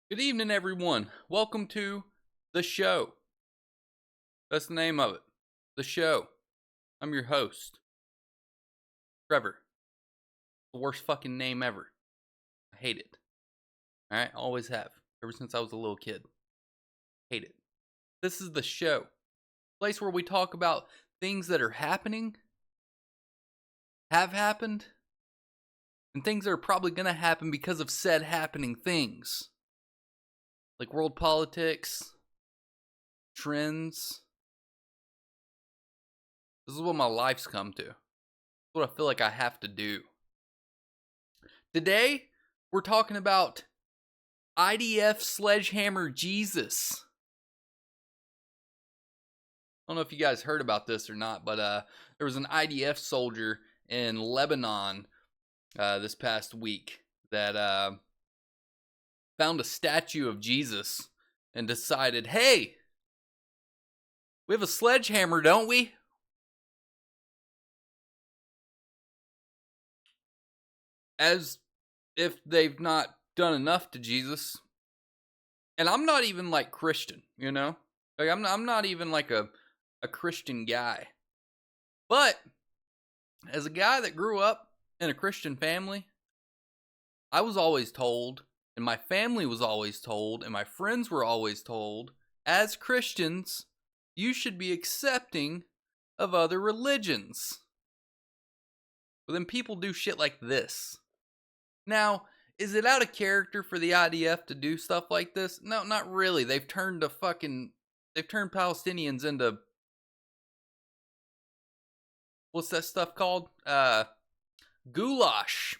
Good evening, everyone. Welcome to the show. That's the name of it. The show. I'm your host, Trevor. The worst fucking name ever. I hate it. Alright? Always have. Ever since I was a little kid. Hate it. This is the show. Place where we talk about things that are happening, have happened, and things that are probably gonna happen because of said happening things. Like world politics, trends. This is what my life's come to. This is what I feel like I have to do. Today, we're talking about IDF Sledgehammer Jesus. I don't know if you guys heard about this or not, but there was an IDF soldier in Lebanon this past week that found a statue of Jesus and decided, hey, we have a sledgehammer, don't we? As if they've not done enough to Jesus. And I'm not even like Christian, you know? Like I'm not even like a Christian guy. But as a guy that grew up in a Christian family, I was always told, and my family was always told, and my friends were always told, as Christians, you should be accepting of other religions. But then people do shit like this. Now, is it out of character for the IDF to do stuff like this? No, not really. They've turned Palestinians into, what's that stuff called? Goulash.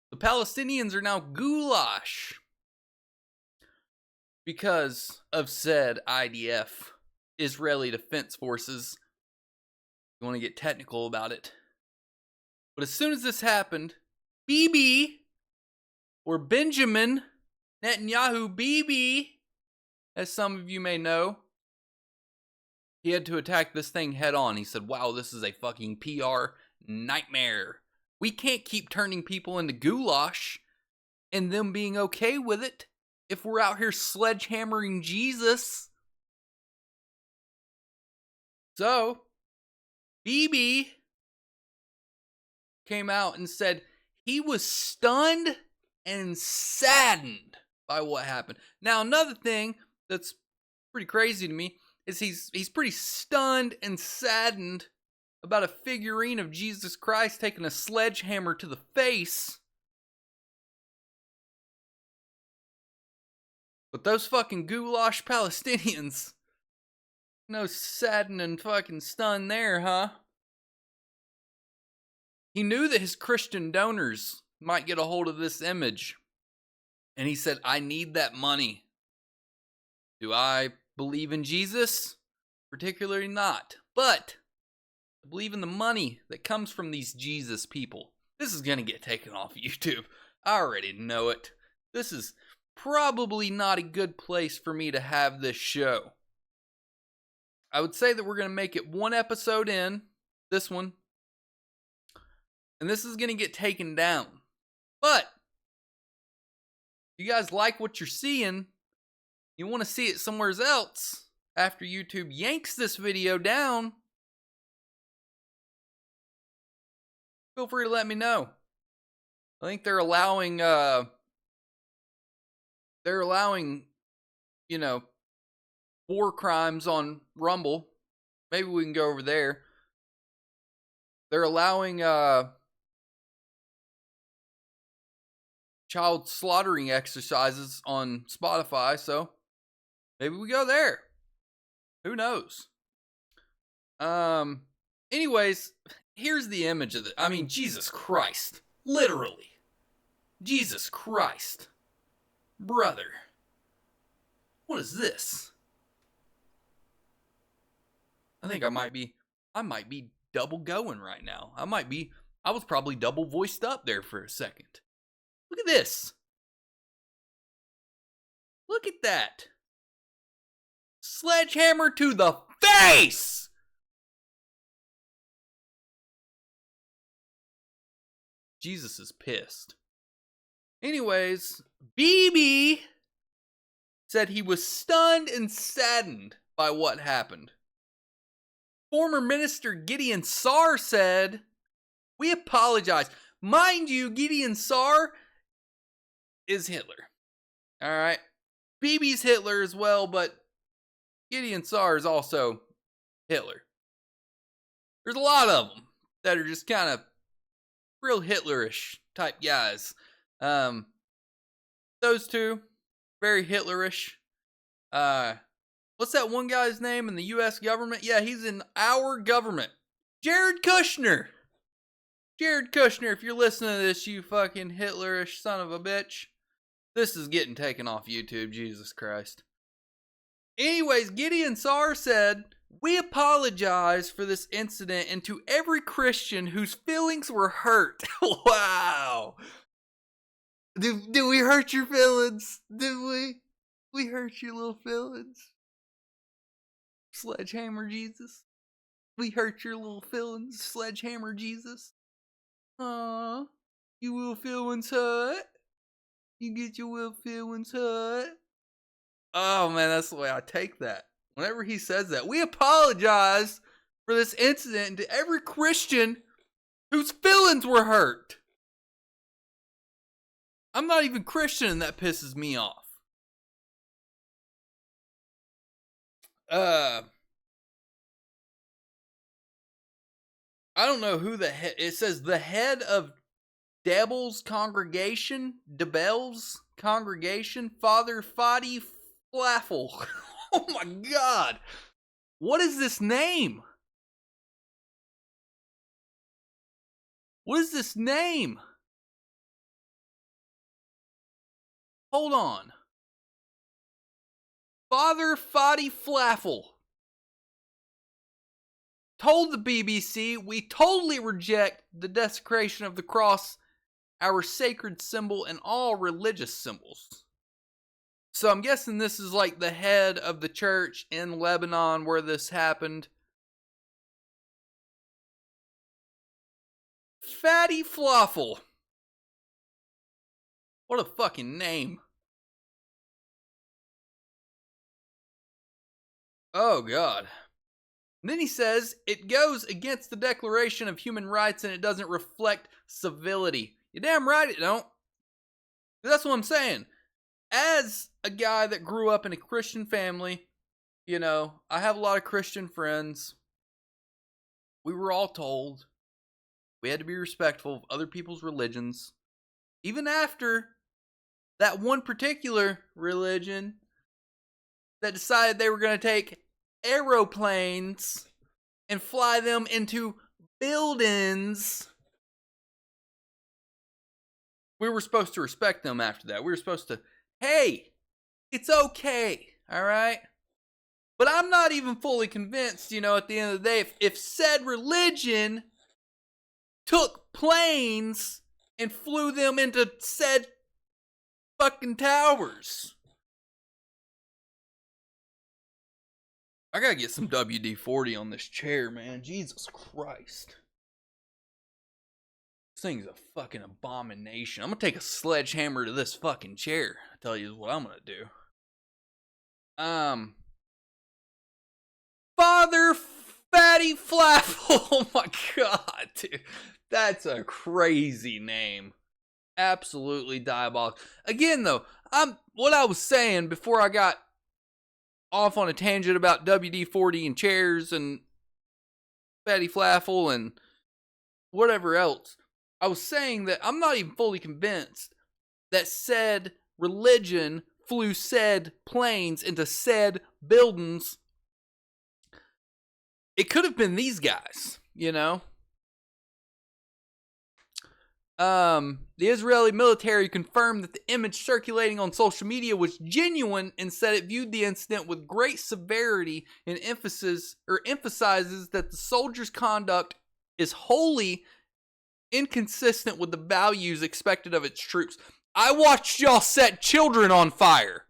The Palestinians are now goulash because of said IDF, Israeli Defense Forces. You want to get technical about it. But as soon as this happened, Bibi, or Benjamin Netanyahu, Bibi, as some of you may know, he had to attack this thing head on. He said, wow, this is a fucking PR nightmare. We can't keep turning people into goulash and them being okay with it if we're out here sledgehammering Jesus. So, Bibi came out and said he was stunned and saddened by what happened. Now, another thing that's pretty crazy to me is he's pretty stunned and saddened about a figurine of Jesus Christ taking a sledgehammer to the face. But those fucking goulash Palestinians, no saddened and fucking stunned there, huh? He knew that his Christian donors might get a hold of this image. And he said, I need that money. Do I believe in Jesus? Particularly not. But I believe in the money that comes from these Jesus people. This is going to get taken off YouTube. I already know it. This is probably not a good place for me to have this show. I would say that we're going to make it one episode in, this one, and this is going to get taken down. But if you guys like what you're seeing, you want to see it somewhere else after YouTube yanks this video down, feel free to let me know. I think they're allowing, you know, war crimes on Rumble. Maybe we can go over there. They're allowing, child slaughtering exercises on Spotify, so maybe we go there. Who knows? Anyways, here's the image of it. I mean, Jesus Christ. Literally. Jesus Christ. Brother. What is this? I think I might be double going right now. I was probably double voiced up there for a second. Look at this. Look at that. Sledgehammer to the face! Jesus is pissed. Anyways, Bibi said he was stunned and saddened by what happened. Former Minister Gideon Sarr said, "We apologize." Mind you, Gideon Sarr is Hitler. All right. Bibi's Hitler as well, but Gideon Sarr is also Hitler. There's a lot of them that are just kind of real Hitlerish type guys. Those two, very Hitlerish. What's that one guy's name in the U.S. government? Yeah, he's in our government. Jared Kushner. Jared Kushner, if you're listening to this, you fucking Hitlerish son of a bitch. This is getting taken off YouTube, Jesus Christ. Anyways, Gideon Sarr said, "We apologize for this incident and to every Christian whose feelings were hurt." Wow. Did we hurt your feelings? Did we? We hurt your little feelings. Sledgehammer Jesus. We hurt your little feelings, Sledgehammer Jesus. Aw, you little feelings hurt. You get your little feelings hurt. Oh man, that's the way I take that. Whenever he says that, we apologize for this incident to every Christian whose feelings were hurt. I'm not even Christian and that pisses me off. I don't know who the head. It says the head of Debel's congregation, Father Fadi Flaffel. Oh my God. What is this name? What is this name? Hold on. Father Fadi Flaffel told the BBC, "We totally reject the desecration of the cross, our sacred symbol, and all religious symbols." So I'm guessing this is like the head of the church in Lebanon where this happened. Fatty Flaffel. What a fucking name. Oh God. And then he says, it goes against the Declaration of Human Rights and it doesn't reflect civility. You're damn right it don't. That's what I'm saying. As a guy that grew up in a Christian family, you know, I have a lot of Christian friends. We were all told we had to be respectful of other people's religions. Even after that one particular religion that decided they were going to take aeroplanes and fly them into buildings, we were supposed to respect them after that. We were supposed to, hey, it's okay, all right? But I'm not even fully convinced, you know, at the end of the day, if said religion took planes and flew them into said fucking towers. I gotta get some WD-40 on this chair, man. Jesus Christ. This thing's a fucking abomination. I'm gonna take a sledgehammer to this fucking chair. I tell you what I'm gonna do. Father Fatty Flaffle. Oh my God, dude. That's a crazy name. Absolutely diabolical. Again, though, what I was saying before I got off on a tangent about WD-40 and chairs and Fatty Flaffle and whatever else. I was saying that I'm not even fully convinced that said religion flew said planes into said buildings. It could have been these guys, you know. The Israeli military confirmed that the image circulating on social media was genuine and said it viewed the incident with great severity and emphasizes that the soldiers' conduct is wholly inconsistent with the values expected of its troops. I watched y'all set children on fire.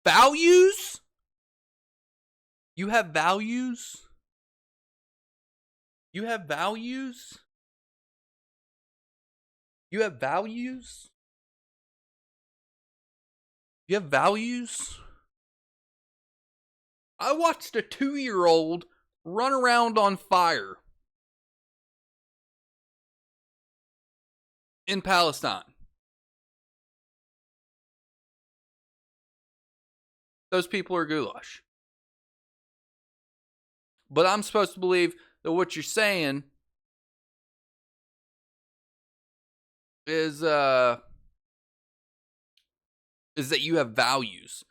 Values? You have values? You have values? You have values? You have values? I watched a 2-year-old run around on fire in Palestine. Those people are goulash. But I'm supposed to believe that what you're saying is that you have values.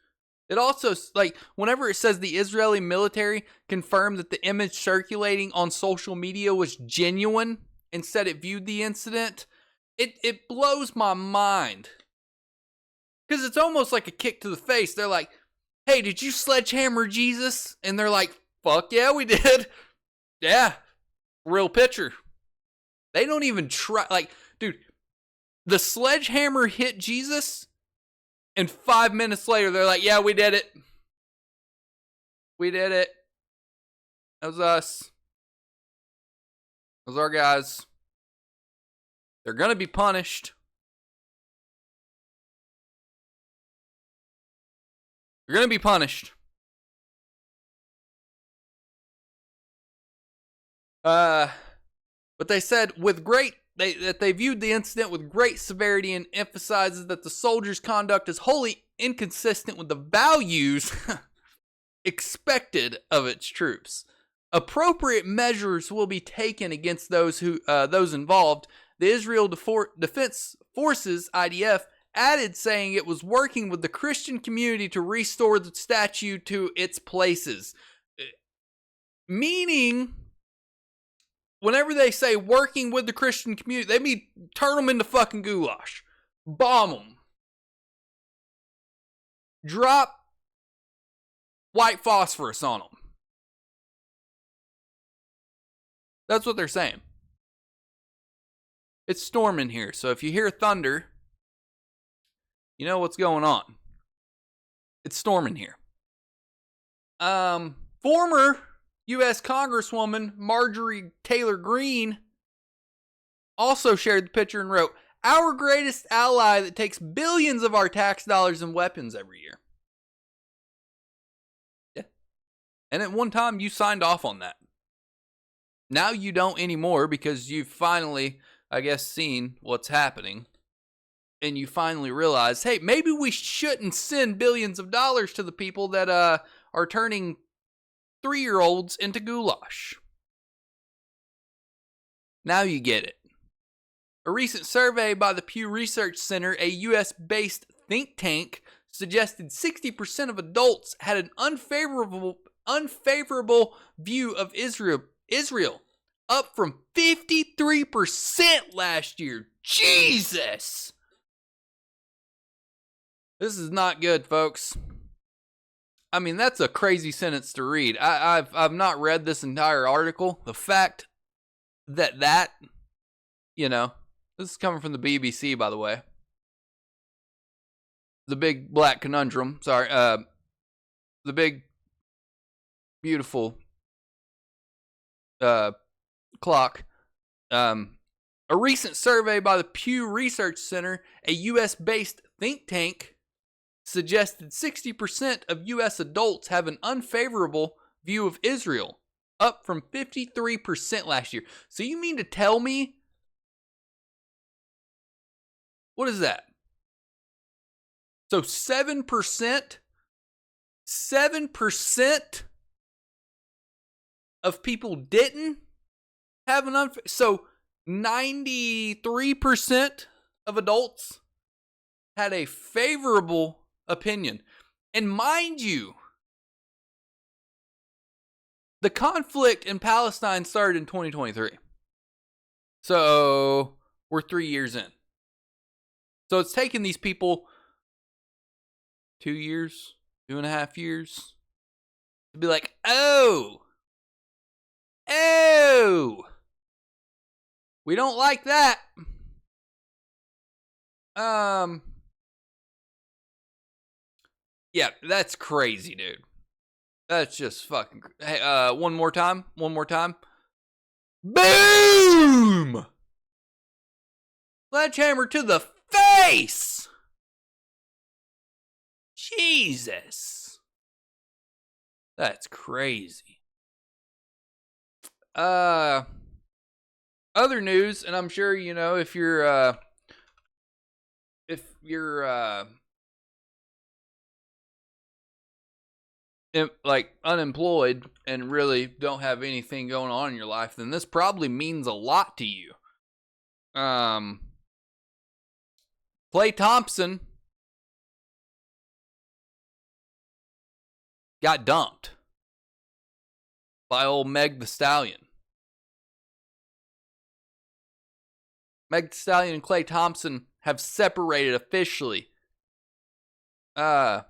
It also, like, whenever it says the Israeli military confirmed that the image circulating on social media was genuine and said it viewed the incident, it blows my mind. Because it's almost like a kick to the face. They're like, hey, did you sledgehammer Jesus? And they're like, fuck yeah, we did. Yeah, real picture. They don't even try. Like, dude, the sledgehammer hit Jesus, and 5 minutes later, they're like, yeah, we did it. We did it. That was us. Those are our guys. They're going to be punished. You're going to be punished. But they said that they viewed the incident with great severity and emphasizes that the soldiers' conduct is wholly inconsistent with the values expected of its troops. Appropriate measures will be taken against those involved. The Israel Defense Forces (IDF) added, saying it was working with the Christian community to restore the statue to its places. Meaning, whenever they say working with the Christian community, they mean turn them into fucking goulash. Bomb them. Drop white phosphorus on them. That's what they're saying. It's storming here, so if you hear thunder, you know what's going on. It's storming here. Former U.S. Congresswoman Marjorie Taylor Greene also shared the picture and wrote, "Our greatest ally that takes billions of our tax dollars in weapons every year." Yeah. And at one time, you signed off on that. Now you don't anymore because you've finally, I guess, seen what's happening. And you finally realize, hey, maybe we shouldn't send billions of dollars to the people that are turning 3-year-olds into goulash. Now you get it. A recent survey by the Pew Research Center, a U.S.-based think tank, suggested 60% of adults had an unfavorable view of Israel, up from 53% last year. Jesus! This is not good, folks. I mean, that's a crazy sentence to read. I've not read this entire article. The fact that, you know, this is coming from the BBC, by the way. The Big Black Conundrum. Sorry. The Big Beautiful Clock. A recent survey by the Pew Research Center, a U.S.-based think tank, suggested 60% of U.S. adults have an unfavorable view of Israel, up from 53% last year. So you mean to tell me, what is that? So 7% of people didn't have an so 93% of adults had a favorable opinion. And mind you, the conflict in Palestine started in 2023. So we're 3 years in. So it's taken these people 2 years, 2.5 years to be like, oh, we don't like that. Yeah, that's crazy, dude. That's just fucking. Hey, one more time. Boom! Sledgehammer to the face. Jesus. That's crazy. Other news, and I'm sure, you know, if you're like unemployed and really don't have anything going on in your life, then this probably means a lot to you. Klay Thompson got dumped by old Meg the Stallion. Meg the Stallion and Klay Thompson have separated officially. The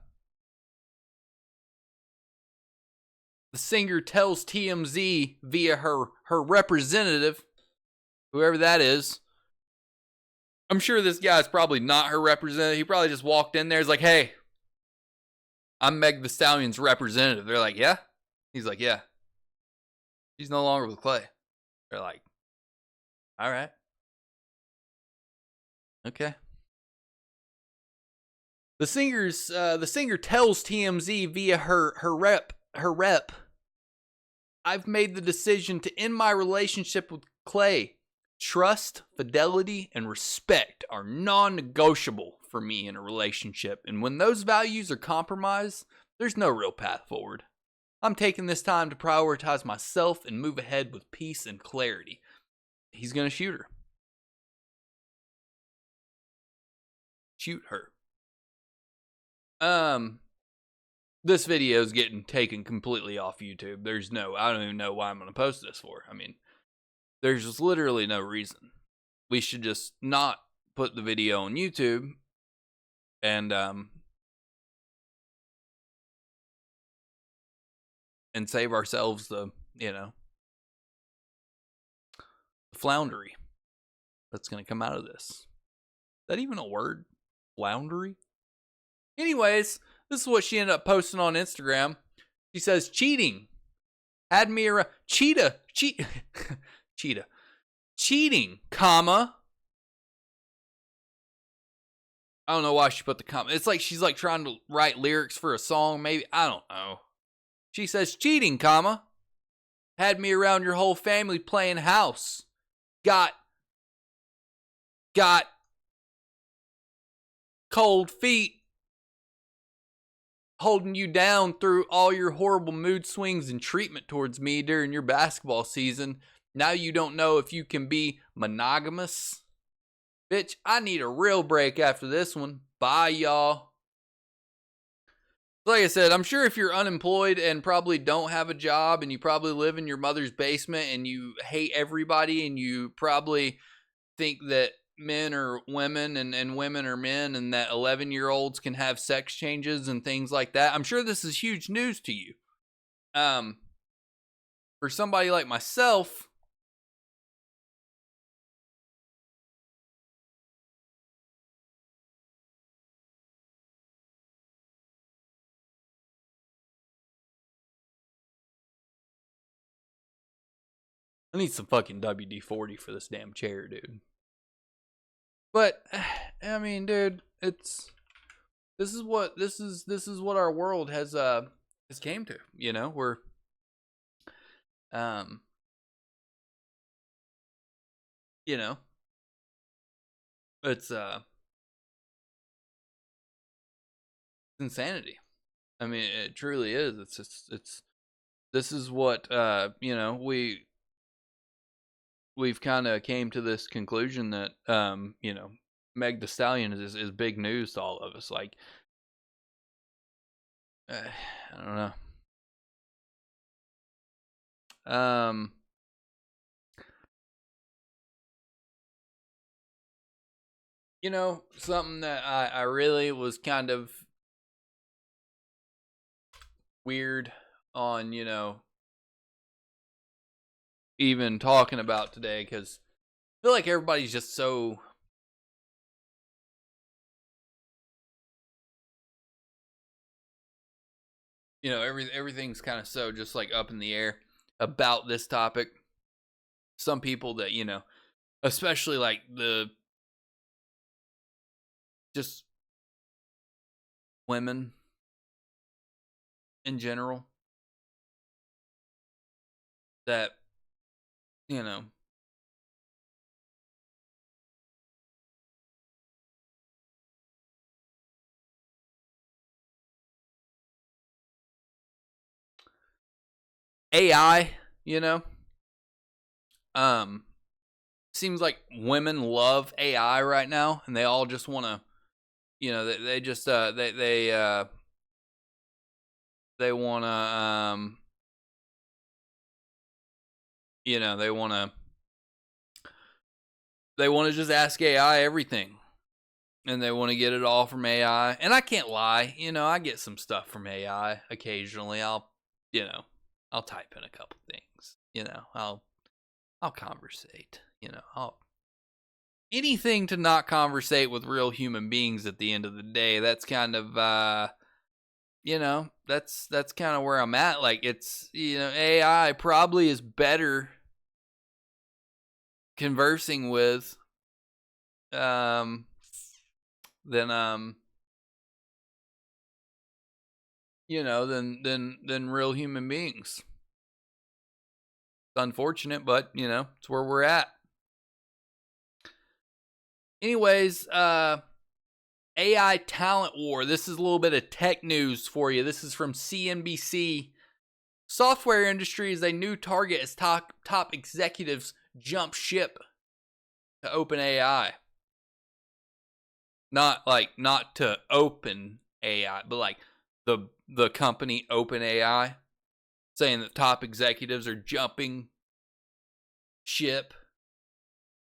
singer tells TMZ via her representative, whoever that is. I'm sure this guy's probably not her representative. He probably just walked in there. He's like, hey, I'm Meg the Stallion's representative. They're like, yeah? He's like, yeah. She's no longer with Klay. They're like, all right. Okay. The singer tells TMZ via her rep, I've made the decision to end my relationship with Klay. Trust, fidelity, and respect are non-negotiable for me in a relationship. And when those values are compromised, there's no real path forward. I'm taking this time to prioritize myself and move ahead with peace and clarity. He's going to shoot her. Shoot her. This video is getting taken completely off YouTube. I don't even know why I'm going to post this for. I mean, there's just literally no reason. We should just not put the video on YouTube and save ourselves the floundery that's going to come out of this. Is that even a word? Floundery? Anyways, this is what she ended up posting on Instagram. She says, cheating. Had me around. Cheating, comma. I don't know why she put the comma. It's like she's like trying to write lyrics for a song, maybe. I don't know. She says, cheating, comma. Had me around your whole family playing house. Got cold feet. Holding you down through all your horrible mood swings and treatment towards me during your basketball season. Now you don't know if you can be monogamous. Bitch, I need a real break after this one. Bye, y'all. Like I said, I'm sure if you're unemployed and probably don't have a job and you probably live in your mother's basement and you hate everybody and you probably think that men are women and women are men and that 11-year-olds can have sex changes and things like that. I'm sure this is huge news to you. For somebody like myself, I need some fucking WD-40 for this damn chair, dude. But I mean, dude, this is what our world has came to. You know, we're you know, it's insanity. I mean, it truly is. It's just this is what we've kind of came to this conclusion that Meg the Stallion is big news to all of us. Like, I don't know. Something that I really was kind of weird on, even talking about today, because I feel like everybody's just so everything's kind of so just like up in the air about this topic. Some people that especially like the just women in general that, you know, AI, um, seems like women love AI right now, and they all just want to, they just they want to they want to just ask AI everything, and they want to get it all from AI. And I can't lie, I get some stuff from AI occasionally. I'll type in a couple things, I'll conversate, I'll anything to not conversate with real human beings at the end of the day. That's kind of that's kind of where I'm at. Like, it's, AI probably is better conversing with than than real human beings. It's unfortunate, but it's where we're at. Anyways, AI talent war. This is a little bit of tech news for you. This is from CNBC. Software industry is a new target as top executives jump ship to OpenAI. Not to open AI, but like the company OpenAI, saying that top executives are jumping ship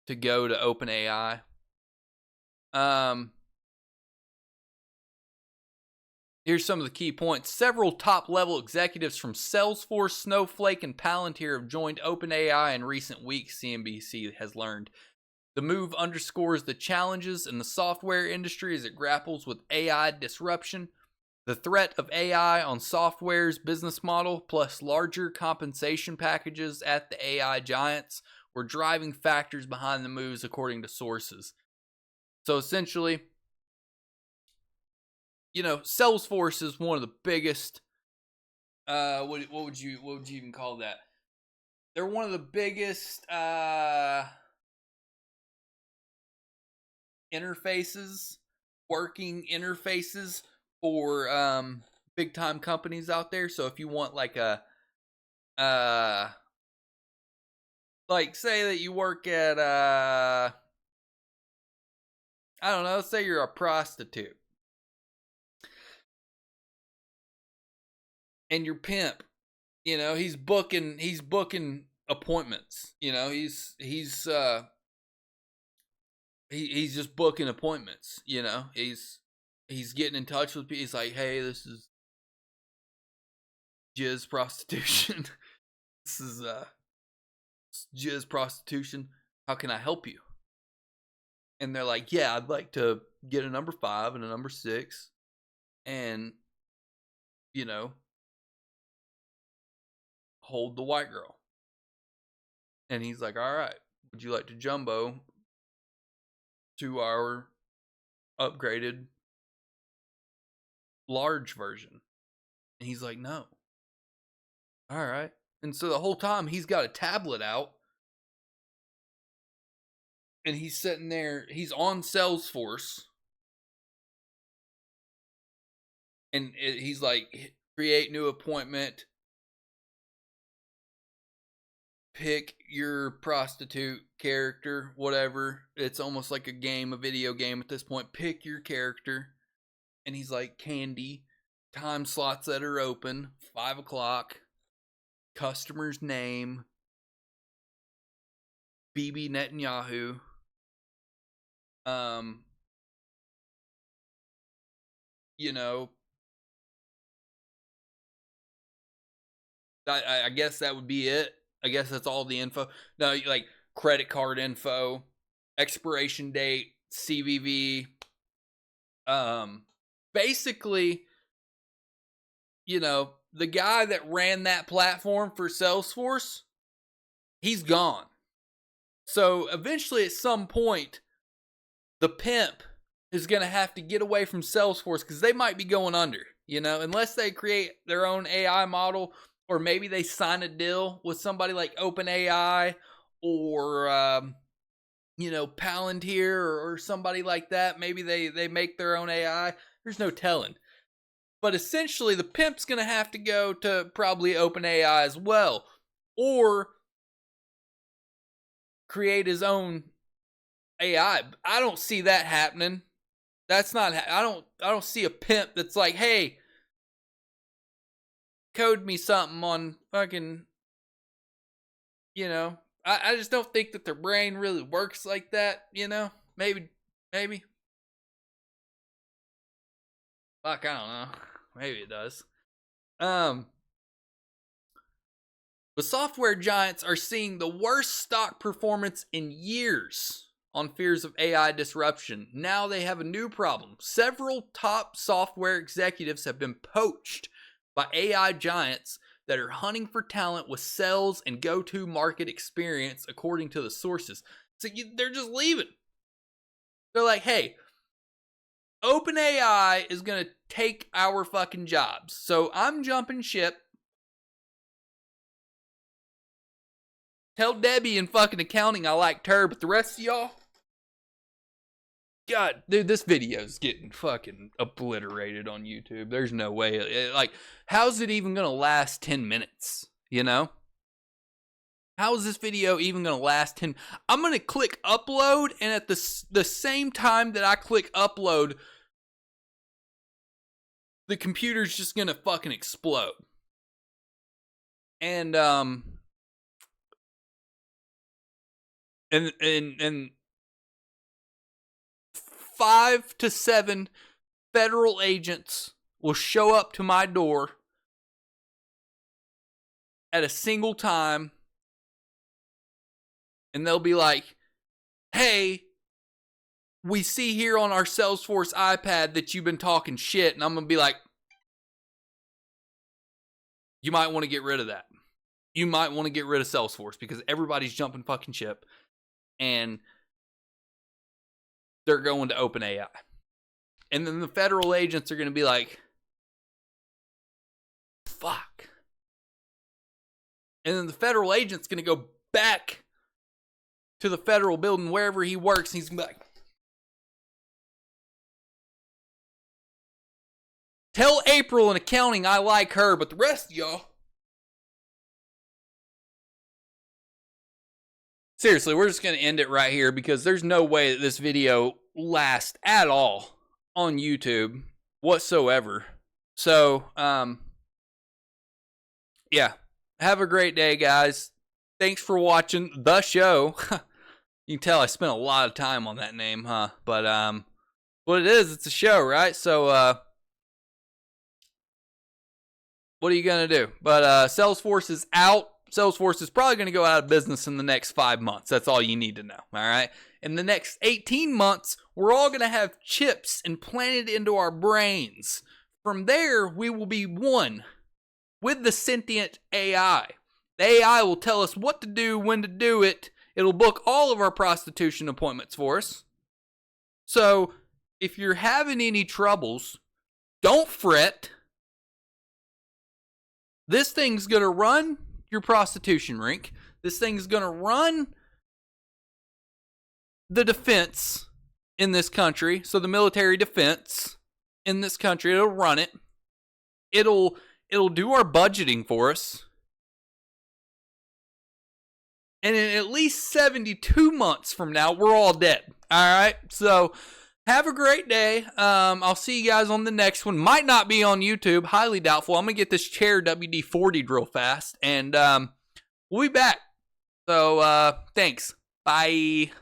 to go to OpenAI. Here's some of the key points. Several top-level executives from Salesforce, Snowflake, and Palantir have joined OpenAI in recent weeks, CNBC has learned. The move underscores the challenges in the software industry as it grapples with AI disruption. The threat of AI on software's business model, plus larger compensation packages at the AI giants, were driving factors behind the moves, according to sources. So essentially, Salesforce is one of the biggest. What would you even call that? They're one of the biggest interfaces, working interfaces for big time companies out there. So if you want like a like, say that you work at I don't know, say you're a prostitute. And your pimp, he's booking appointments. He's just booking appointments. He's getting in touch with people. He's like, hey, this is jizz prostitution. This is jizz prostitution. How can I help you? And they're like, yeah, I'd like to get a number 5 and a number 6, and hold the white girl. And he's like, all right, would you like to jumbo to our upgraded large version? And he's like, no. All right. And so the whole time he's got a tablet out, and he's sitting there, he's on Salesforce, and he's like, create new appointment, pick your prostitute character, whatever. It's almost like a video game at this point. Pick your character. And he's like, Candy, time slots that are open, 5 o'clock, customer's name, Bibi Netanyahu. I guess that would be it. I guess that's all the info. No, like credit card info, expiration date, CVV. Basically, the guy that ran that platform for Salesforce, he's gone. So eventually, at some point, the pimp is going to have to get away from Salesforce because they might be going under. You know, unless they create their own AI model, or maybe they sign a deal with somebody like OpenAI or, you know, Palantir or somebody like that. Maybe they make their own AI. There's no telling. But essentially, the pimp's going to have to go to probably OpenAI as well, or create his own AI. I don't see that happening. That's not. I don't see a pimp that's like, hey, code me something on fucking. You know, I just don't think that their brain really works like that. You know, maybe. Fuck, I don't know. Maybe it does. The software giants are seeing the worst stock performance in years on fears of AI disruption. Now they have a new problem. Several top software executives have been poached by AI giants that are hunting for talent with sales and go-to market experience, according to the sources. So they're just leaving. They're like, hey, OpenAI is going to take our fucking jobs. So I'm jumping ship. Tell Debbie in fucking accounting I liked her, but the rest of y'all, God, dude, this video's getting fucking obliterated on YouTube. There's no way. Like, how's it even going to last 10 minutes? You know? How is this video even going to last 10? I'm going to click upload, and at the same time that I click upload, the computer's just going to fucking explode. And 5 to 7 federal agents will show up to my door at a single time, and they'll be like, hey, we see here on our Salesforce iPad that you've been talking shit. And I'm going to be like, you might want to get rid of that. You might want to get rid of Salesforce because everybody's jumping fucking ship. And they're going to OpenAI. And then the federal agents are going to be like, fuck. And then the federal agent's going to go back to the federal building wherever he works. And he's going to be like, tell April in accounting I like her, but the rest of y'all. Seriously, we're just going to end it right here because there's no way that this video lasts at all on YouTube whatsoever. So, yeah. Have a great day, guys. Thanks for watching the show. You can tell I spent a lot of time on that name, huh? But, what it is, it's a show, right? So, what are you going to do? But, Salesforce is out. Salesforce is probably going to go out of business in the next 5 months. That's all you need to know, all right? In the next 18 months, we're all going to have chips implanted into our brains. From there, we will be one with the sentient AI. The AI will tell us what to do, when to do it. It'll book all of our prostitution appointments for us. So, if you're having any troubles, don't fret. This thing's going to run your prostitution rink. This thing's going to run the defense in this country. So the military defense in this country, it'll run it. It'll do our budgeting for us. And in at least 72 months from now, we're all dead. All right? So have a great day. I'll see you guys on the next one. Might not be on YouTube. Highly doubtful. I'm going to get this chair WD-40 real fast. And we'll be back. So thanks. Bye.